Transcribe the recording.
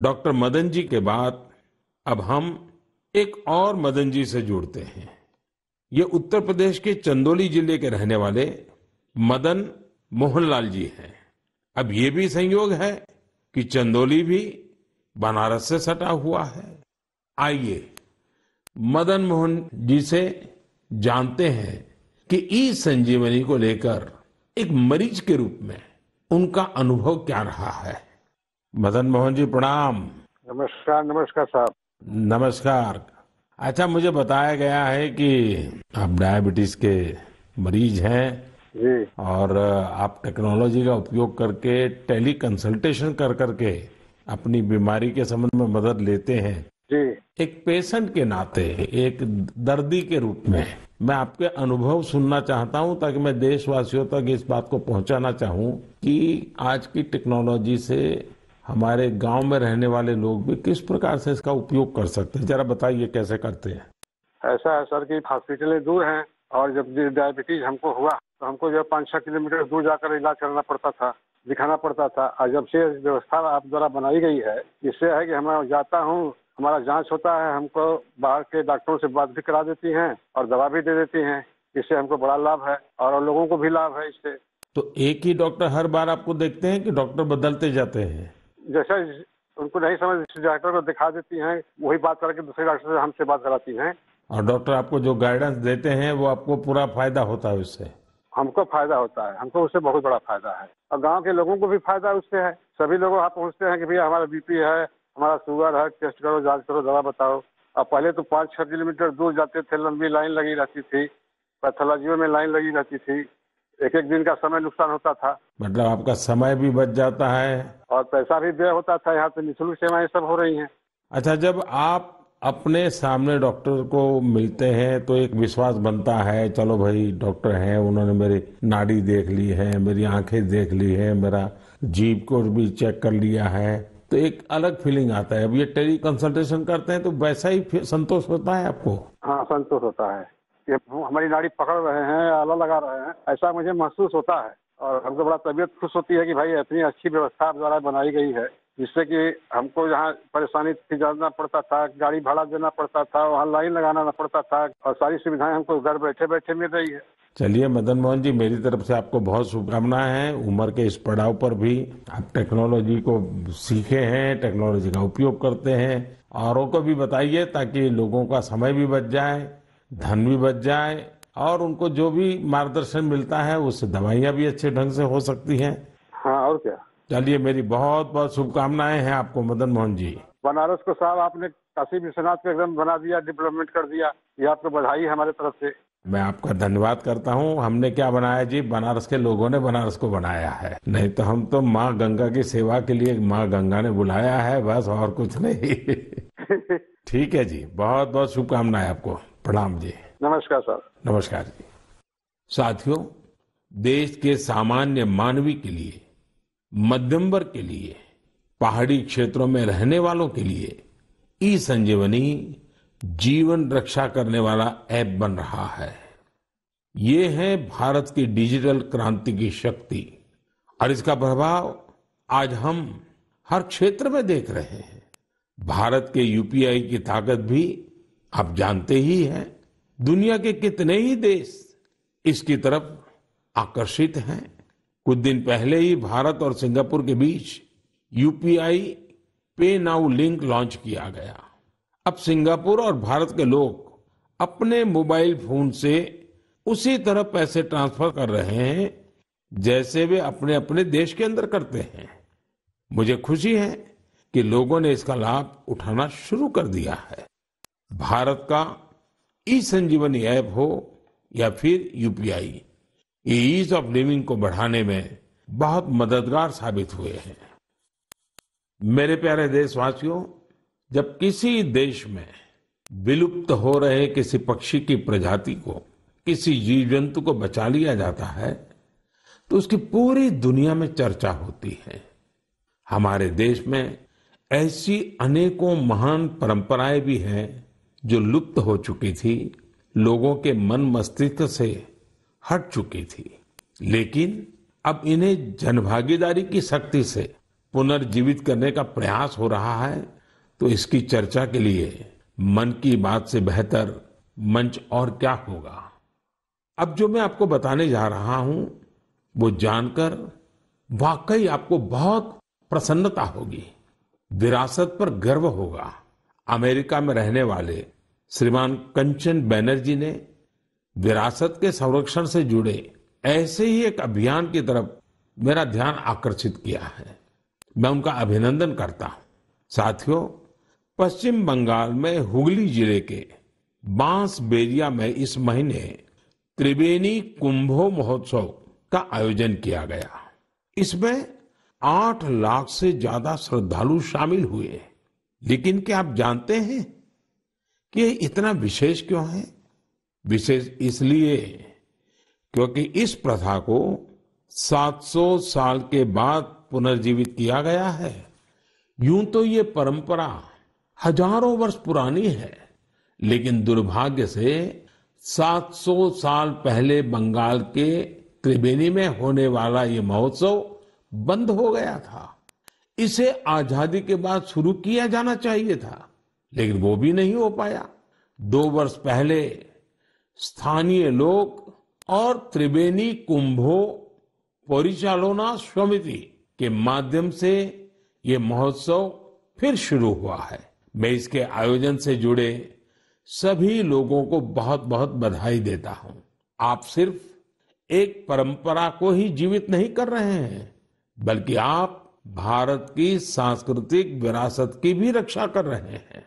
Doctor Madan ji के बाद अब हम एक और मदन जी से जुड़ते हैं। ये उत्तर प्रदेश के चंदौली जिले के रहने वाले मदन मोहनलाल जी हैं। अब ये भी संयोग है कि चंदौली भी बनारस से सटा हुआ है। आइए मदन मोहन जी से जानते हैं कि ई संजीवनी को लेकर एक मरीज के रूप में उनका अनुभव क्या रहा है। मदन मोहन जी प्रणाम। नमस्कार नमस्कार साहब। नमस्कार। अच्छा, मुझे बताया गया है कि आप डायबिटीज के मरीज हैं जी और आप टेक्नोलॉजी का उपयोग करके टेली कंसल्टेशन कर करके अपनी बीमारी के संबंध में मदद लेते हैं। जी एक पेशेंट के नाते, एक दर्दी के रूप में मैं आपके अनुभव सुनना चाहता हूं ताकि मैं देशवासियों तक इस बात को पहुंचाना चाहूं कि आज की टेक्नोलॉजी से हमारे गांव में रहने वाले लोग भी किस प्रकार से इसका उपयोग कर सकते हैं। जरा बताइए कैसे करते हैं। ऐसा है सर कि हॉस्पिटलें दूर हैं और जब डायबिटीज हमको हुआ तो हमको जो 5-6 किलोमीटर दूर जाकर इलाज करना पड़ता था, दिखाना पड़ता था। और जब से व्यवस्था आप द्वारा बनाई गई है, इससे है कि मैं जाता हूँ, हमारा जांच होता है, हमको बाहर के डॉक्टरों से बात भी करा देती हैं और दवा भी दे देती हैं। इससे हमको बड़ा लाभ है और लोगों को भी लाभ है इससे। तो एक ही डॉक्टर हर बार आपको देखते हैं कि डॉक्टर बदलते जाते हैं? जैसे उनको नहीं समझ, डॉक्टर को दिखा देती हैं, वही बात करके दूसरे डॉक्टर से हमसे बात कराती हैं। और डॉक्टर आपको जो गाइडेंस देते हैं वो आपको पूरा फायदा होता है उससे? हमको फायदा होता है, हमको उससे बहुत बड़ा फायदा है और गांव के लोगों को भी फायदा उससे है। सभी लोग वहाँ पहुँचते हैं कि भैया हमारा बीपी है, हमारा शुगर है, टेस्ट करो, जांच करो, दवा बताओ। और पहले तो 5-6 किलोमीटर दूर जाते थे, लंबी लाइन लगी रहती थी, पैथोलॉजी में लाइन लगी रहती थी, एक एक दिन का समय नुकसान होता था। मतलब आपका समय भी बच जाता है और पैसा भी व्यय होता था। यहाँ तो निःशुल्क सेवाएं सब हो रही हैं। अच्छा, जब आप अपने सामने डॉक्टर को मिलते हैं तो एक विश्वास बनता है, चलो भाई डॉक्टर हैं, उन्होंने मेरी नाड़ी देख ली है, मेरी आंखें देख ली है, मेरा जीभ को भी चेक कर लिया है, तो एक अलग फीलिंग आता है। अब ये टेली कंसल्टेशन करते हैं तो वैसा ही संतोष होता है आपको? हाँ, संतोष होता है कि हमारी नाड़ी पकड़ रहे हैं, आला लगा रहे हैं, ऐसा मुझे महसूस होता है। और हमको बड़ा तबीयत खुश होती है कि भाई इतनी अच्छी व्यवस्था आप द्वारा बनाई गई है, जिससे कि हमको जहाँ परेशानी थी, जाना पड़ता था, गाड़ी भाड़ा देना पड़ता था, वहाँ लाइन लगाना पड़ता था, और सारी सुविधाएं हमको घर बैठे बैठे मिल रही है। चलिए मदन मोहन जी, मेरी तरफ से आपको बहुत शुभकामनाएं हैं। उम्र के इस पड़ाव पर भी आप टेक्नोलॉजी को सीखे हैं, टेक्नोलॉजी का उपयोग करते हैं। औरों को भी बताइए ताकि लोगों का समय भी बच जाए, धन भी बच जाए और उनको जो भी मार्गदर्शन मिलता है उससे दवाइयाँ भी अच्छे ढंग से हो सकती हैं। हाँ, और क्या। चलिए, मेरी बहुत बहुत शुभकामनाएं हैं आपको मदन मोहन जी। बनारस को साहब आपने काशी विश्वनाथ को एकदम बना दिया, डेवलपमेंट कर दिया, ये आपको बधाई है हमारे तरफ से। मैं आपका धन्यवाद करता हूँ। हमने क्या बनाया जी, बनारस के लोगों ने बनारस को बनाया है। नहीं तो हम तो माँ गंगा की सेवा के लिए माँ गंगा ने बुलाया है, बस और कुछ नहीं। ठीक है जी, बहुत बहुत शुभकामनाएं आपको। प्रणाम जी। नमस्कार सर। नमस्कार जी। साथियों, देश के सामान्य मानवी के लिए, मध्यम वर्ग के लिए, पहाड़ी क्षेत्रों में रहने वालों के लिए ई संजीवनी जीवन रक्षा करने वाला ऐप बन रहा है। ये है भारत की डिजिटल क्रांति की शक्ति और इसका प्रभाव आज हम हर क्षेत्र में देख रहे हैं। भारत के यूपीआई की ताकत भी आप जानते ही हैं। दुनिया के कितने ही देश इसकी तरफ आकर्षित हैं। कुछ दिन पहले ही भारत और सिंगापुर के बीच यूपीआई पे नाउ लिंक लॉन्च किया गया। अब सिंगापुर और भारत के लोग अपने मोबाइल फोन से उसी तरह पैसे ट्रांसफर कर रहे हैं जैसे वे अपने अपने देश के अंदर करते हैं। मुझे खुशी है कि लोगों ने इसका लाभ उठाना शुरू कर दिया है। भारत का ई संजीवनी ऐप हो या फिर यूपीआई, ये ईज ऑफ लिविंग को बढ़ाने में बहुत मददगार साबित हुए हैं। मेरे प्यारे देशवासियों, जब किसी देश में विलुप्त हो रहे किसी पक्षी की प्रजाति को, किसी जीव जंतु को बचा लिया जाता है तो उसकी पूरी दुनिया में चर्चा होती है। हमारे देश में ऐसी अनेकों महान परंपराएं भी हैं जो लुप्त हो चुकी थी, लोगों के मन मस्तिष्क से हट चुकी थी, लेकिन अब इन्हें जनभागीदारी की शक्ति से पुनर्जीवित करने का प्रयास हो रहा है, तो इसकी चर्चा के लिए मन की बात से बेहतर मंच और क्या होगा। अब जो मैं आपको बताने जा रहा हूं, वो जानकर वाकई आपको बहुत प्रसन्नता होगी, विरासत पर गर्व होगा। अमेरिका में रहने वाले श्रीमान कंचन बैनर्जी ने विरासत के संरक्षण से जुड़े ऐसे ही एक अभियान की तरफ मेरा ध्यान आकर्षित किया है। मैं उनका अभिनंदन करता हूं। साथियों, पश्चिम बंगाल में हुगली जिले के बांसबेरिया में इस महीने त्रिबेनी कुंभो महोत्सव का आयोजन किया गया। इसमें 8 लाख से ज्यादा श्रद्धालु शामिल हुए। लेकिन क्या आप जानते हैं कि ये इतना विशेष क्यों है? विशेष इसलिए क्योंकि इस प्रथा को 700 साल के बाद पुनर्जीवित किया गया है। यूं तो ये परंपरा हजारों वर्ष पुरानी है, लेकिन दुर्भाग्य से 700 साल पहले बंगाल के त्रिबेनी में होने वाला ये महोत्सव बंद हो गया था। इसे आजादी के बाद शुरू किया जाना चाहिए था, लेकिन वो भी नहीं हो पाया। 2 वर्ष पहले स्थानीय लोग और त्रिबेनी कुंभो परिचालना समिति के माध्यम से ये महोत्सव फिर शुरू हुआ है। मैं इसके आयोजन से जुड़े सभी लोगों को बहुत बहुत बधाई देता हूं। आप सिर्फ एक परंपरा को ही जीवित नहीं कर रहे हैं, बल्कि आप भारत की सांस्कृतिक विरासत की भी रक्षा कर रहे हैं।